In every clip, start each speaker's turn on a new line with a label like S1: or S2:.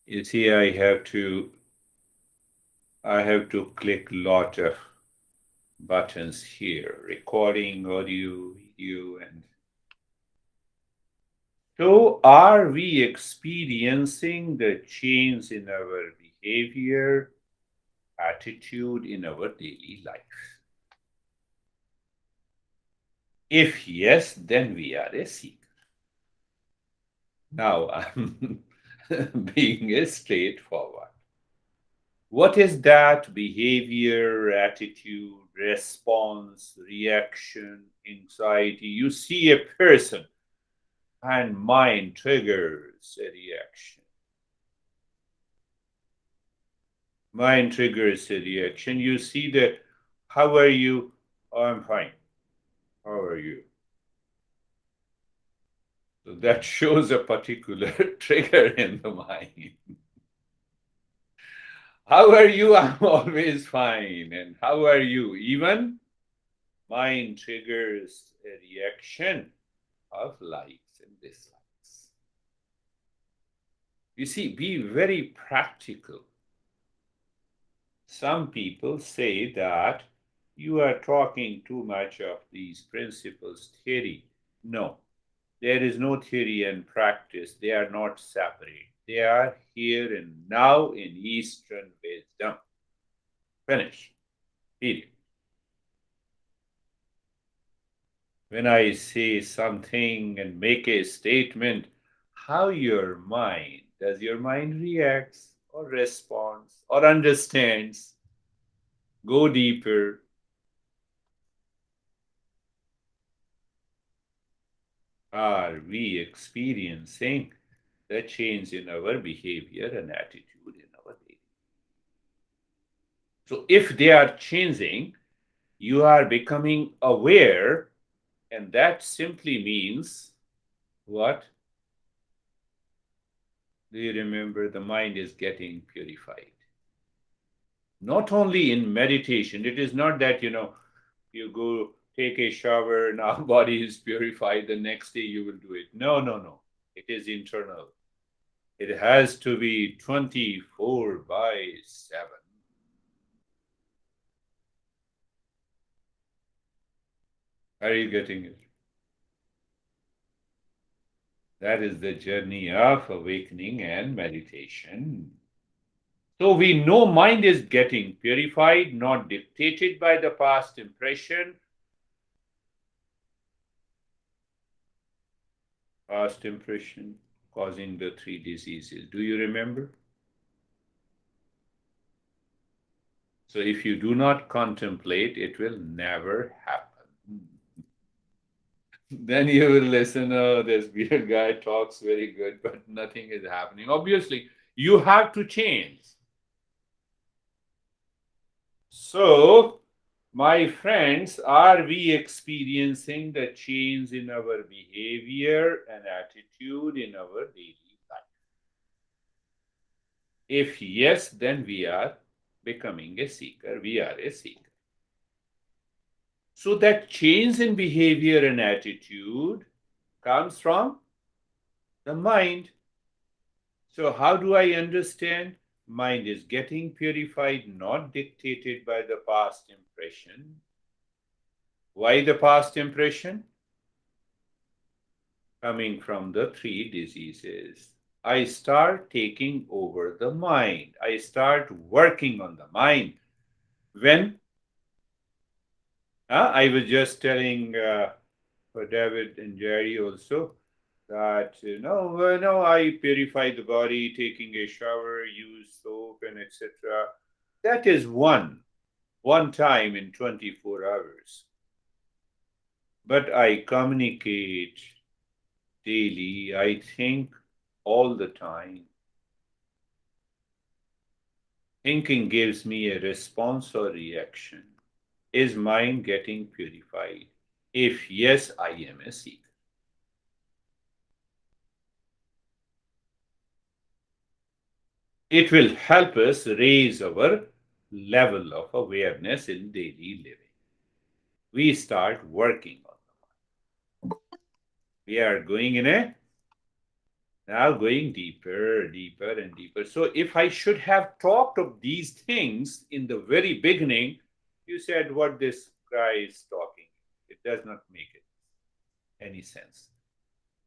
S1: You see, I have to click lot of buttons here, recording, audio, video, and so are we experiencing the change in our behavior, attitude in our daily life? If yes, then we are a seeker. Now I'm being a straightforward. What is that behavior, attitude, response, reaction, anxiety? You see a person and mind triggers a reaction. Mind triggers a reaction. You see that, how are you? Oh, I'm fine. How are you? So that shows a particular trigger in the mind. How are you? I'm always fine. And how are you? Even mind triggers a reaction of likes and dislikes. You see, be very practical. Some people say that you are talking too much of these principles theory. No, there is no theory and practice. They are not separate. They are here and now in Eastern wisdom. Finish. Period. When I say something and make a statement, how does your mind reacts or responds or understands? Go deeper. Are we experiencing the change in our behavior and attitude in our day? So, if they are changing, you are becoming aware, and that simply means what? Do you remember? The mind is getting purified. Not only in meditation, it is not that, you go take a shower, now body is purified, the next day you will do it. No, no, no. It is internal. It has to be 24 by 7. Are you getting it? That is the journey of awakening and meditation. So we know mind is getting purified, not dictated by the past impression. Past impression causing the three diseases. Do you remember? So if you do not contemplate, it will never happen. Then you will listen, oh, this weird guy talks very good, but nothing is happening. Obviously, you have to change. So, my friends, are we experiencing the change in our behavior and attitude in our daily life? If yes, then we are becoming a seeker. We are a seeker. So, that change in behavior and attitude comes from the mind. So, how do I understand? Mind is getting purified, not dictated by the past impression. Why the past impression? Coming from the three diseases. I start taking over the mind. I start working on the mind. When I was just telling for David and Jerry also that no, I purify the body, taking a shower, use soap, and etc. That is one time in 24 hours. But I communicate daily, I think all the time. Thinking gives me a response or reaction. Is mind getting purified? If yes, I am a seeker. It will help us raise our level of awareness in daily living. We start working on it. We are going in a Now going deeper, deeper, and deeper. So, if I should have talked of these things in the very beginning, you said, what this guy is talking. It does not make it any sense.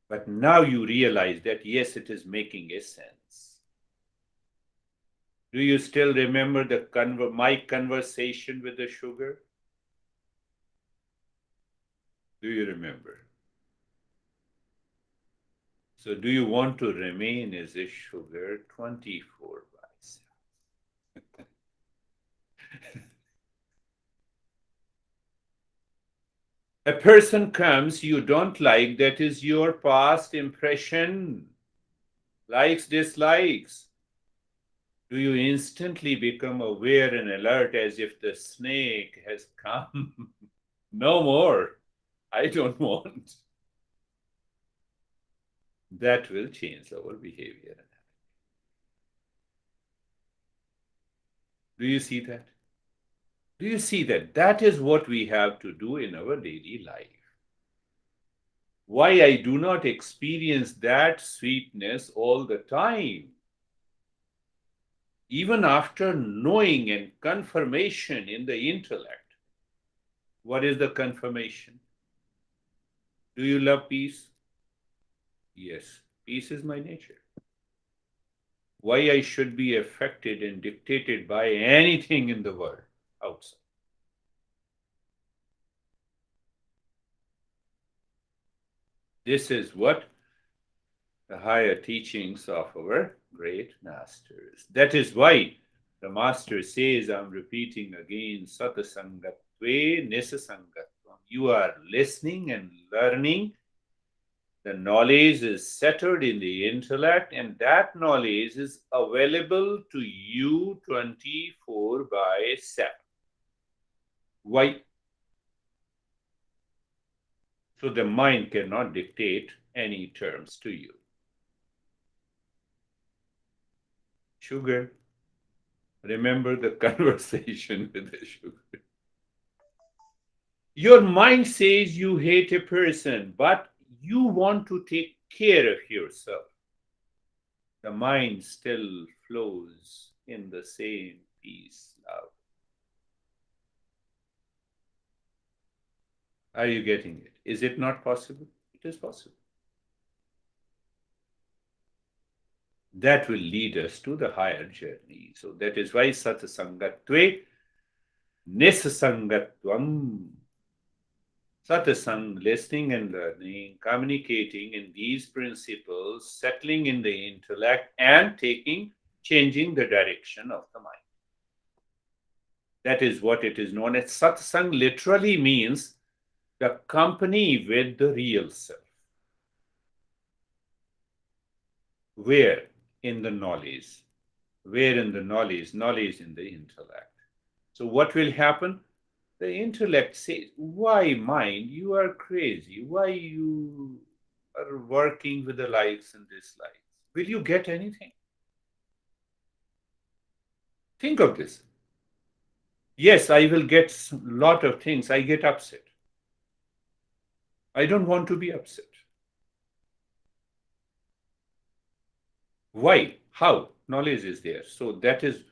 S1: But now you realize that, yes, it is making a sense. Do you still remember my conversation with the sugar? Do you remember? So, do you want to remain as a sugar 24 by 7? A person comes you don't like, that is your past impression. Likes, dislikes. Do you instantly become aware and alert as if the snake has come? No more. I don't want. That will change our behavior. Do you see that? Do you see that? That is what we have to do in our daily life. Why I do not experience that sweetness all the time? Even after knowing and confirmation in the intellect. What is the confirmation? Do you love peace? Yes, peace is my nature. Why I should be affected and dictated by anything in the world outside? This is what the higher teachings of our great masters. That is why the master says, I'm repeating again, Satasangatve Nisasangatvam. You are listening and learning. The knowledge is settled in the intellect, and that knowledge is available to you 24 by 7. Why? So the mind cannot dictate any terms to you. Sugar. Remember the conversation with the sugar. Your mind says you hate a person, but you want to take care of yourself. The mind still flows in the same peace, love. Are you getting it? Is it not possible? It is possible. That will lead us to the higher journey. So that is why Satasangatve Nisasangatvam. Satsang, listening and learning, communicating in these principles, settling in the intellect, and changing the direction of the mind. That is what it is known as. Satsang literally means the company with the real self. Where? In the knowledge. Where in the knowledge? Knowledge in the intellect. So what will happen? The intellect says, why mind? You are crazy. Why you are working with the likes and dislikes? Will you get anything? Think of this. Yes, I will get a lot of things. I get upset. I don't want to be upset. Why? How? Knowledge is there. So that is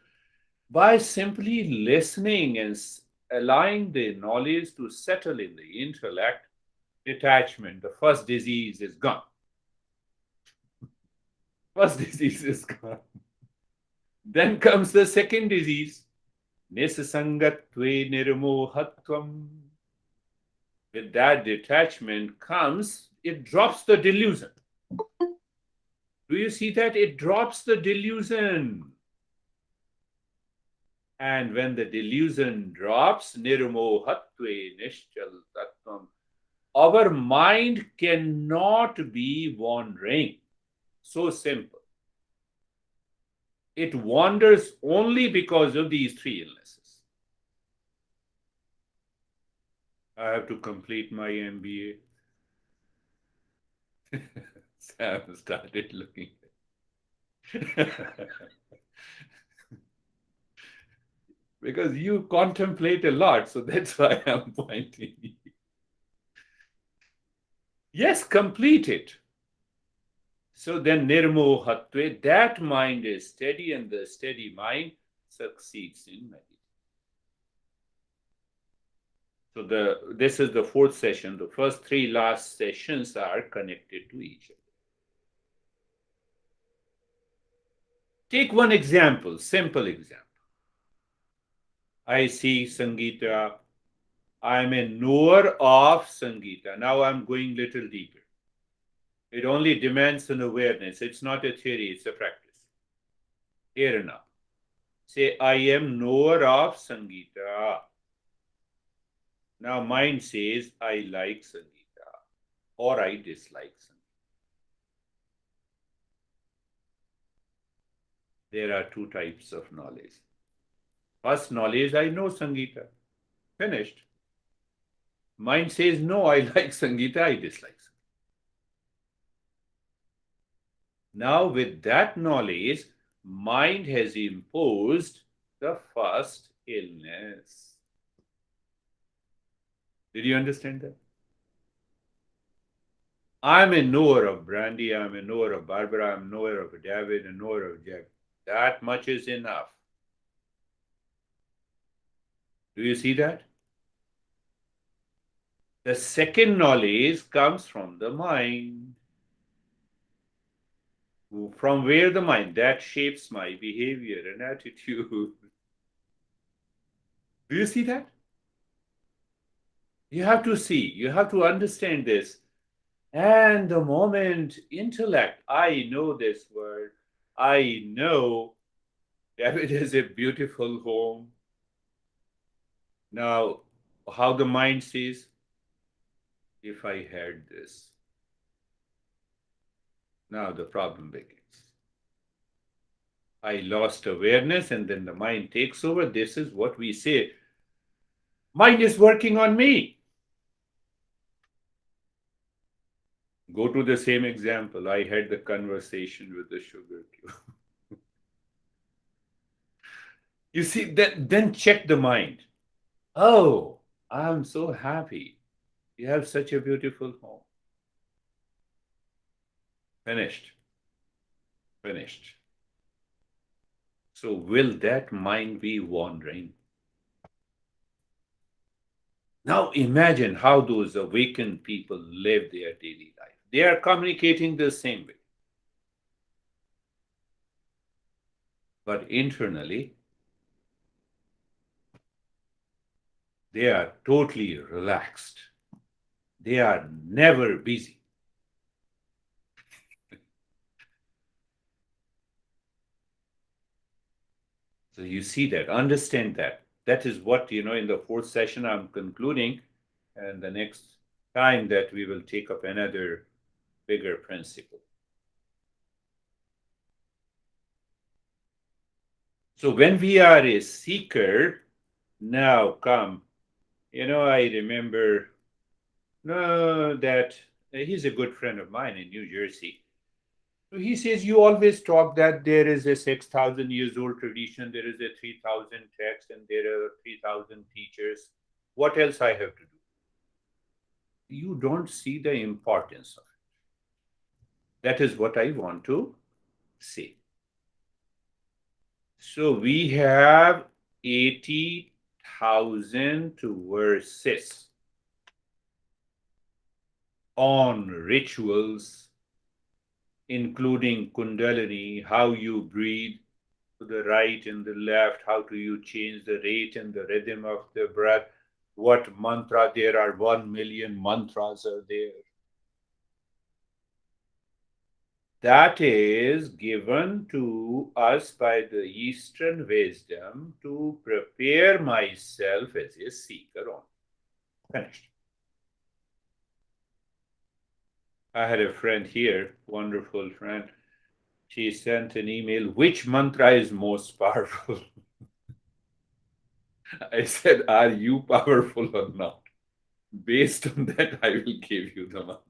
S1: by simply listening and allowing the knowledge to settle in the intellect, detachment, the first disease is gone. First disease is gone. Then comes the second disease, Nisasangatve Nirmohatvam. With that detachment comes, it drops the delusion. Do you see that? It drops the delusion. And when the delusion drops, Nirmohatve Nishchal Tattvam, our mind cannot be wandering. So simple. It wanders only because of these three illnesses. I have to complete my MBA. Sam started looking. Because you contemplate a lot, so that's why I'm pointing. Yes, complete it. So then nirmohatve, that mind is steady, and the steady mind succeeds in meditation. So this is the fourth session. The first three last sessions are connected to each other. Take one example, simple example. I see Sangeeta. I'm a knower of Sangeeta. Now I'm going little deeper. It only demands an awareness. It's not a theory, it's a practice. Here and now. Say, I am knower of Sangeeta. Now mind says, I like Sangeeta or I dislike Sangeeta. There are two types of knowledge. First knowledge, I know Sangeeta. Finished. Mind says, no, I like Sangeeta, I dislike Sangeeta. Now, with that knowledge, mind has imposed the first illness. Did you understand that? I'm a knower of Brandy, I'm a knower of Barbara, I'm a knower of David, a knower of Jack. That much is enough. Do you see that? The second knowledge comes from the mind. From where the mind, that shapes my behavior and attitude. Do you see that? You have to see, you have to understand this. And the moment intellect, I know this word, I know David has a beautiful home. Now, how the mind sees, if I had this, now the problem begins. I lost awareness and then the mind takes over. This is what we say. Mind is working on me. Go to the same example. I had the conversation with the sugar cube. You see, then check the mind. Oh, I'm so happy. You have such a beautiful home. Finished. Finished. So will that mind be wandering? Now imagine how those awakened people live their daily life. They are communicating the same way. But internally, they are totally relaxed. They are never busy. So you see that, understand that. That is what, in the fourth session I'm concluding, and the next time that we will take up another bigger principle. So when we are a seeker, now come, I remember that he's a good friend of mine in New Jersey. So he says, you always talk that there is a 6,000 years old tradition, there is a 3,000 texts, and there are 3,000 teachers. What else I have to do? You don't see the importance of it. That is what I want to say. So we have 80,000 verses on rituals, including kundalini, how you breathe to the right and the left, how do you change the rate and the rhythm of the breath, what mantra, there are 1 million mantras are there. That is given to us by the Eastern wisdom to prepare myself as a seeker on. Finished. I had a friend here, wonderful friend. She sent an email, which mantra is most powerful? I said, are you powerful or not? Based on that, I will give you the mantra.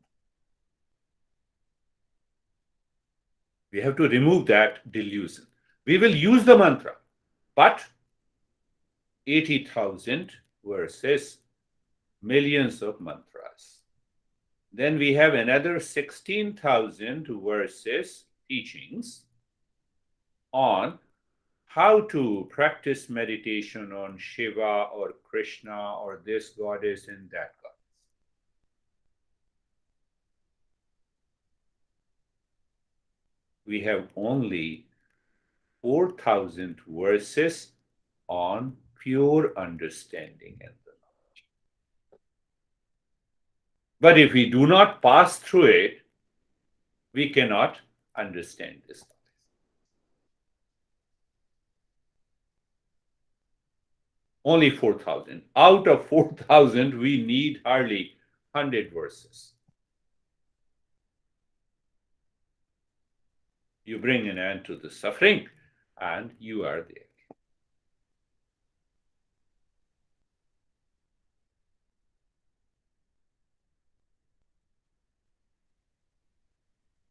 S1: We have to remove that delusion. We will use the mantra, but 80,000 verses, millions of mantras. Then we have another 16,000 verses, teachings on how to practice meditation on Shiva or Krishna or this goddess and that goddess. We have only 4,000 verses on pure understanding and the knowledge. But if we do not pass through it, we cannot understand this knowledge. Only 4,000. Out of 4,000, we need hardly 100 verses. You bring an end to the suffering, and you are there.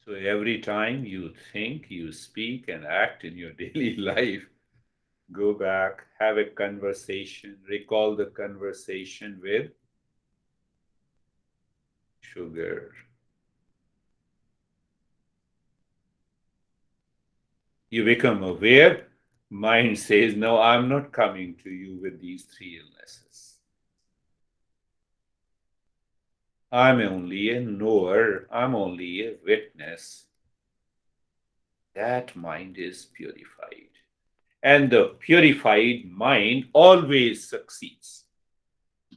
S1: So every time you think, you speak, and act in your daily life, go back, have a conversation, recall the conversation with sugar. You become aware, mind says, no, I'm not coming to you with these three illnesses. I'm only a knower, I'm only a witness. That mind is purified. And the purified mind always succeeds.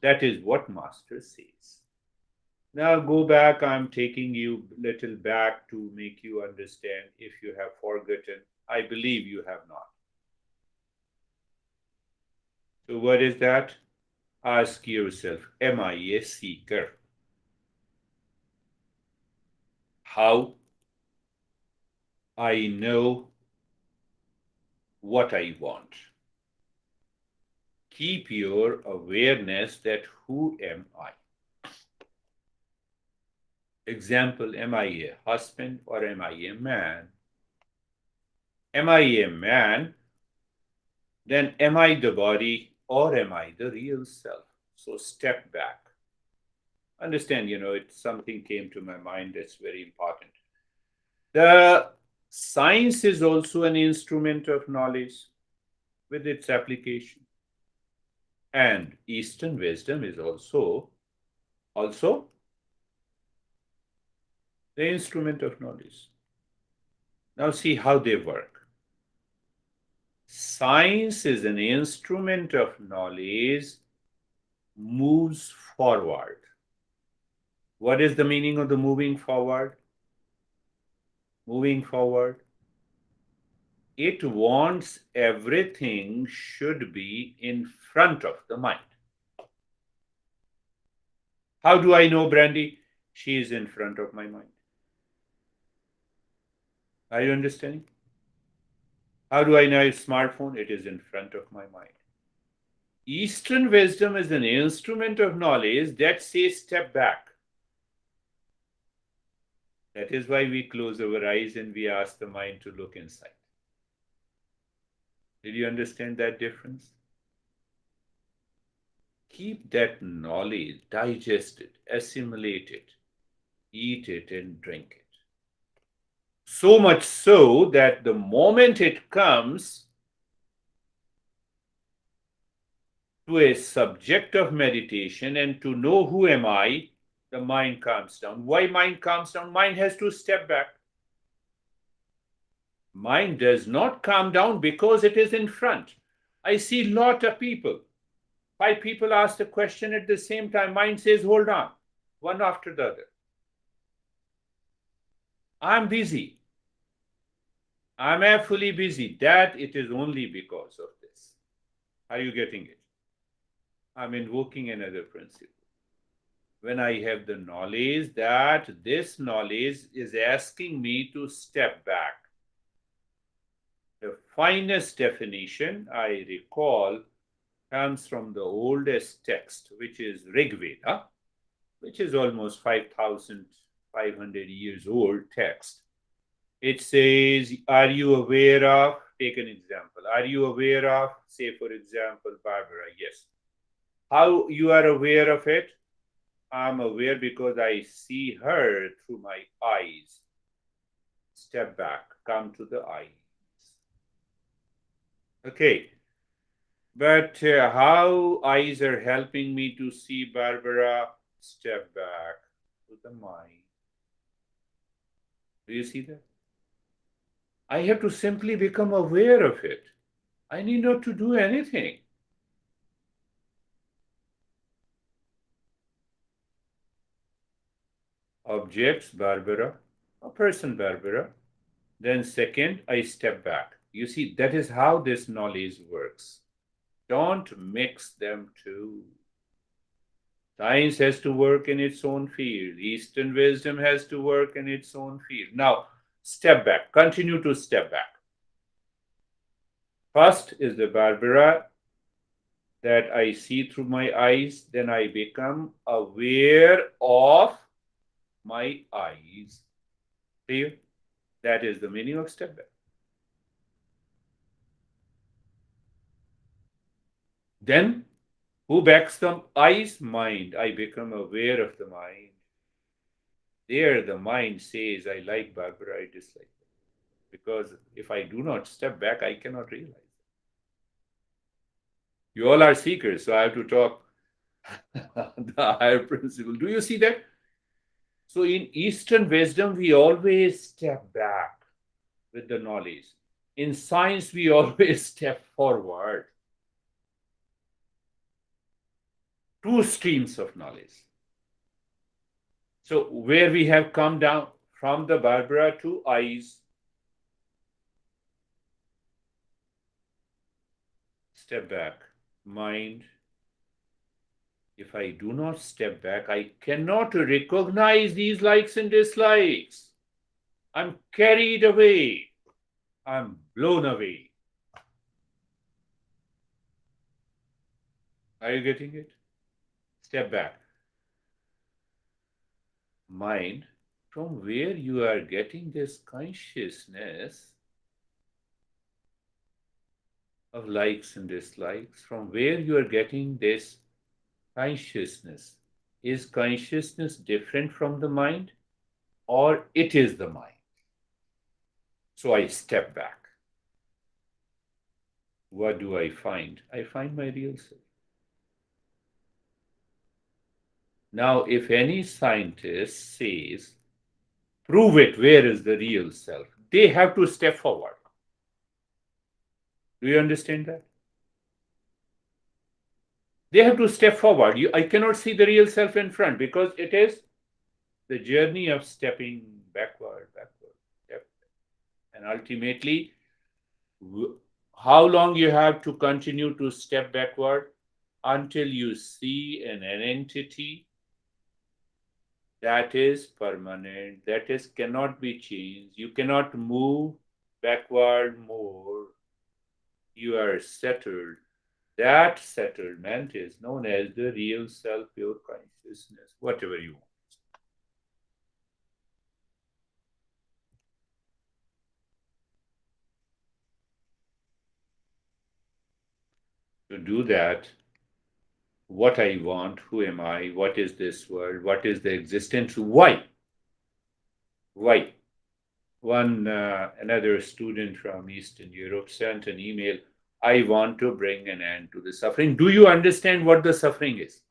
S1: That is what Master says. Now go back, I'm taking you little back to make you understand if you have forgotten. I believe you have not. So what is that? Ask yourself, am I a seeker? How I know what I want. Keep your awareness that who am I? Example, am I a husband or am I a man? Am I a man? Then am I the body or am I the real self? So step back. Understand, something came to my mind that's very important. The science is also an instrument of knowledge with its application. And Eastern wisdom is also the instrument of knowledge. Now see how they work. Science is an instrument of knowledge, moves forward. What is the meaning of the moving forward? Moving forward. It wants everything should be in front of the mind. How do I know, Brandy? She is in front of my mind. Are you understanding? How do I know a smartphone? It is in front of my mind. Eastern wisdom is an instrument of knowledge that says step back. That is why we close our eyes and we ask the mind to look inside. Did you understand that difference? Keep that knowledge, digest it, assimilate it, eat it and drink it. So much so that the moment it comes to a subject of meditation and to know who am I, the mind calms down. Why mind calms down? Mind has to step back. Mind does not calm down because it is in front. I see a lot of people. 5 people ask the question at the same time. Mind says, hold on, one after the other. I'm busy. I'm fully busy. That it is only because of this. Are you getting it? I'm invoking another principle. When I have the knowledge that this knowledge is asking me to step back. The finest definition I recall comes from the oldest text, which is Rig Veda, which is almost 5,500 years old text. It says, are you aware of, take an example, are you aware of, say for example, Barbara, yes. How you are aware of it? I'm aware because I see her through my eyes. Step back, come to the eyes. Okay, but how eyes are helping me to see Barbara? Step back to the mind. Do you see that? I have to simply become aware of it. I need not to do anything. Objects, Barbara, a person, Barbara. Then, second, I step back. You see, that is how this knowledge works. Don't mix them two. Science has to work in its own field. Eastern wisdom has to work in its own field. Now, step back. Continue to step back. First is the Barbara that I see through my eyes. Then I become aware of my eyes. Clear? That is the meaning of step back. Then, who backs the eyes? Mind. I become aware of the mind. There, the mind says, I like Barbara, I dislike her. Because if I do not step back, I cannot realize it. You all are seekers, so I have to talk the higher principle. Do you see that? So, in Eastern wisdom, we always step back with the knowledge. In science, we always step forward. Two streams of knowledge. So, where we have come down from the Barbara to eyes, step back, mind. If I do not step back, I cannot recognize these likes and dislikes. I'm carried away. I'm blown away. Are you getting it? Step back. Mind, from where you are getting this consciousness of likes and dislikes, from where you are getting this consciousness. Is consciousness different from the mind, or it is the mind? So I step back. What do I find? I find my real self. Now, if any scientist says, prove it, where is the real self? They have to step forward. Do you understand that? They have to step forward. I cannot see the real self in front because it is the journey of stepping backward, step. And ultimately, how long you have to continue to step backward until you see an entity that is permanent, that is cannot be changed. You cannot move backward more. You are settled. That settlement is known as the real self, pure consciousness, whatever you want. To do that, what I want, who am I, what is this world, what is the existence, why? Why? Another student from Eastern Europe sent an email. I want to bring an end to the suffering. Do you understand what the suffering is?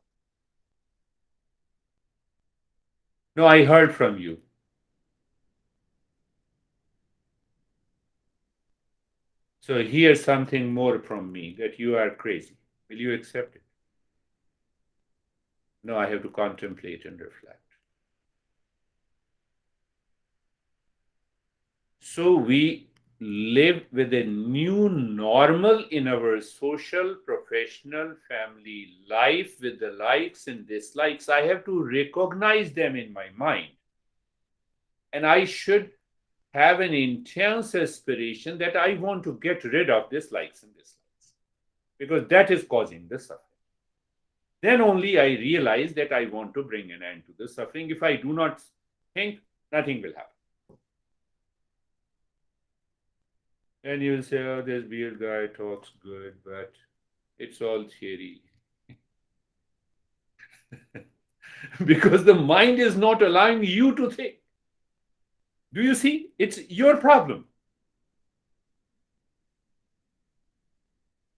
S1: No, I heard from you. So here's something more from me, that you are crazy. Will you accept it? No, I have to contemplate and reflect. So we live with a new normal in our social, professional, family life with the likes and dislikes. I have to recognize them in my mind. And I should have an intense aspiration that I want to get rid of this likes and dislikes, because that is causing the suffering. Then only I realize that I want to bring an end to the suffering. If I do not think, nothing will happen. And you'll say, oh, this beard guy talks good, but it's all theory. because the mind is not allowing you to think. Do you see? It's your problem.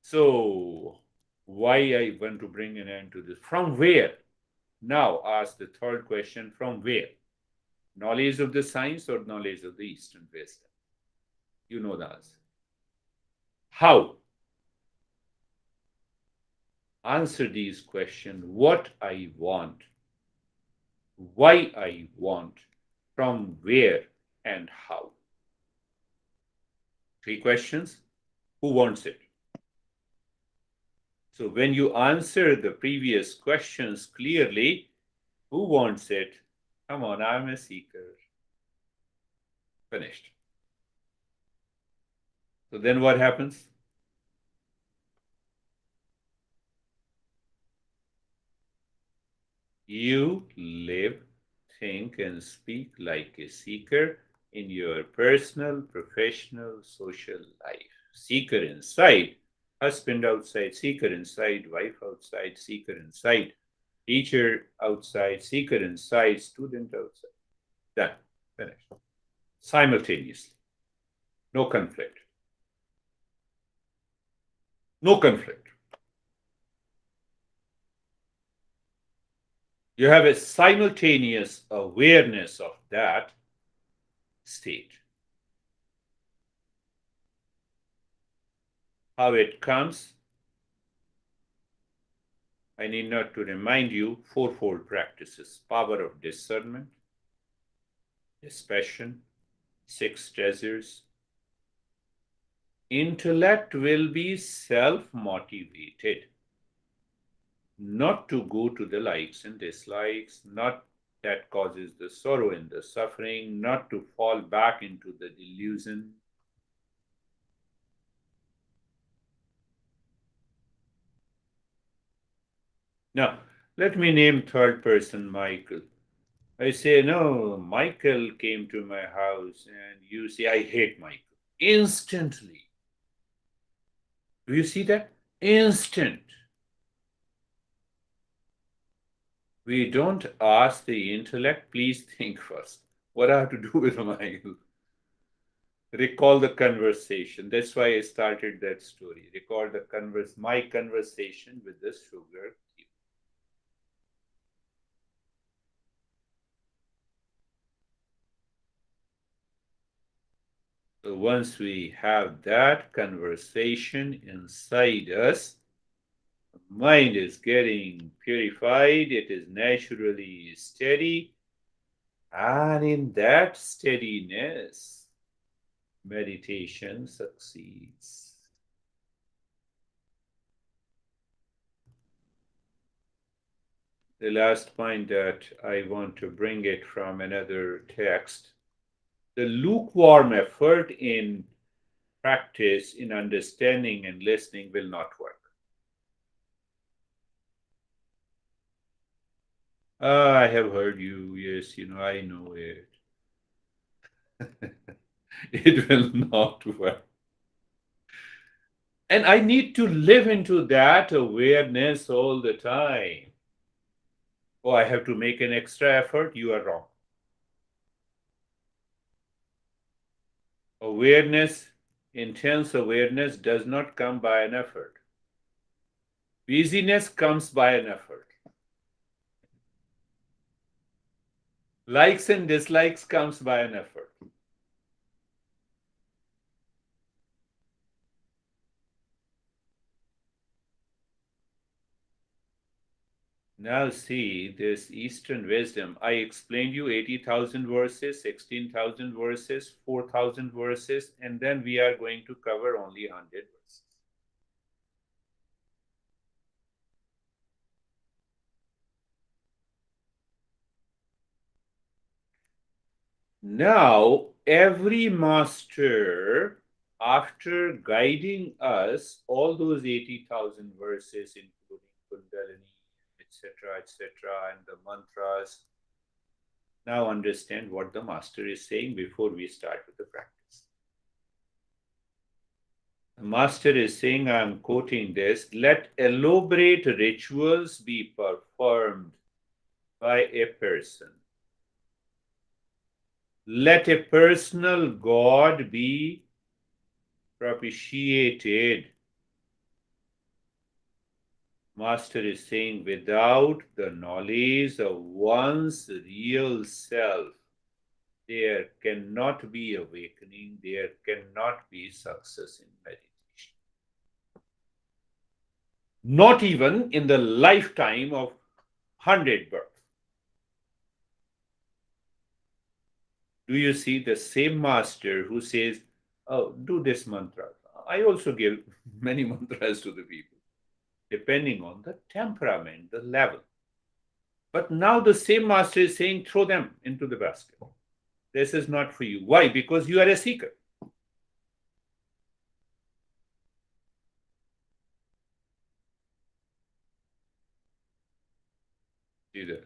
S1: So, why I want to bring an end to this? From where? Now, ask the third question, from where? Knowledge of the science or knowledge of the Eastern wisdom? You know the answer. How? Answer these questions. What I want, why I want, from where, and how. Three questions. Who wants it? So when you answer the previous questions clearly, who wants it? Come on, I'm a seeker. Finished. So then what happens? You live, think, and speak like a seeker in your personal, professional, social life. Seeker inside, husband outside, seeker inside, wife outside, seeker inside, teacher outside, seeker inside, student outside. Done. Finished. Simultaneously. No conflict. No conflict. You have a simultaneous awareness of that state. How it comes, I need not to remind you, fourfold practices: power of discernment, dispassion, six treasures. Intellect will be self-motivated, not to go to the likes and dislikes, not that causes the sorrow and the suffering, not to fall back into the delusion. Now, let me name third person Michael. I say, no, Michael came to my house, and you say, I hate Michael. Instantly. Do you see that? Instant. We don't ask the intellect, please think first. What I have to do with Michael? Recall the conversation. That's why I started that story. Recall my conversation with the sugar cube. So once we have that conversation inside us, mind is getting purified, it is naturally steady, and in that steadiness, meditation succeeds. The last point that I want to bring it from another text: the lukewarm effort in practice, in understanding and listening, will not work. I have heard you. Yes, I know it. It will not work. And I need to live into that awareness all the time. Oh, I have to make an extra effort. You are wrong. Awareness, intense awareness, does not come by an effort. Busyness comes by an effort. Likes and dislikes comes by an effort. Now see this Eastern wisdom. I explained you 80,000 verses, 16,000 verses, 4,000 verses, and then we are going to cover only 100 verses. Now, every master, after guiding us all those 80,000 verses, including kundalini, etc., and the mantras, now understand what the master is saying before we start with the practice. The master is saying, I am quoting this: let elaborate rituals be performed by a person. Let a personal God be propitiated. Master is saying, without the knowledge of one's real self, there cannot be awakening, there cannot be success in meditation. Not even in the lifetime of 100 births. Do you see the same master who says, oh, do this mantra? I also give many mantras to the people, depending on the temperament, the level. But now the same master is saying, throw them into the basket. This is not for you. Why? Because you are a seeker. See that?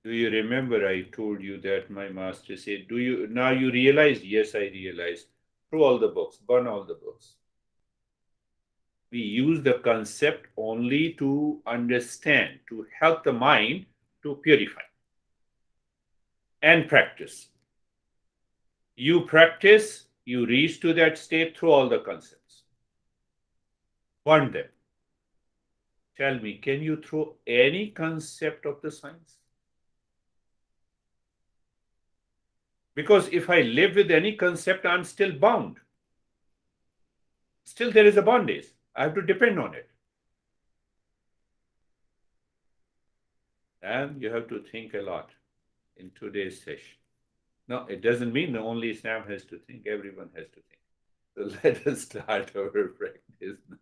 S1: Do you remember I told you that my master said, do you now you realize? Yes, I realized. Throw all the books, burn all the books. We use the concept only to understand, to help the mind to purify and practice. You practice, you reach to that state through all the concepts. Burn them. Tell me, can you throw any concept of the science? Because if I live with any concept, I'm still bound. Still, there is a bondage. I have to depend on it. And you have to think a lot in today's session. No, it doesn't mean that only Islam has to think, everyone has to think. So let us start our practice now.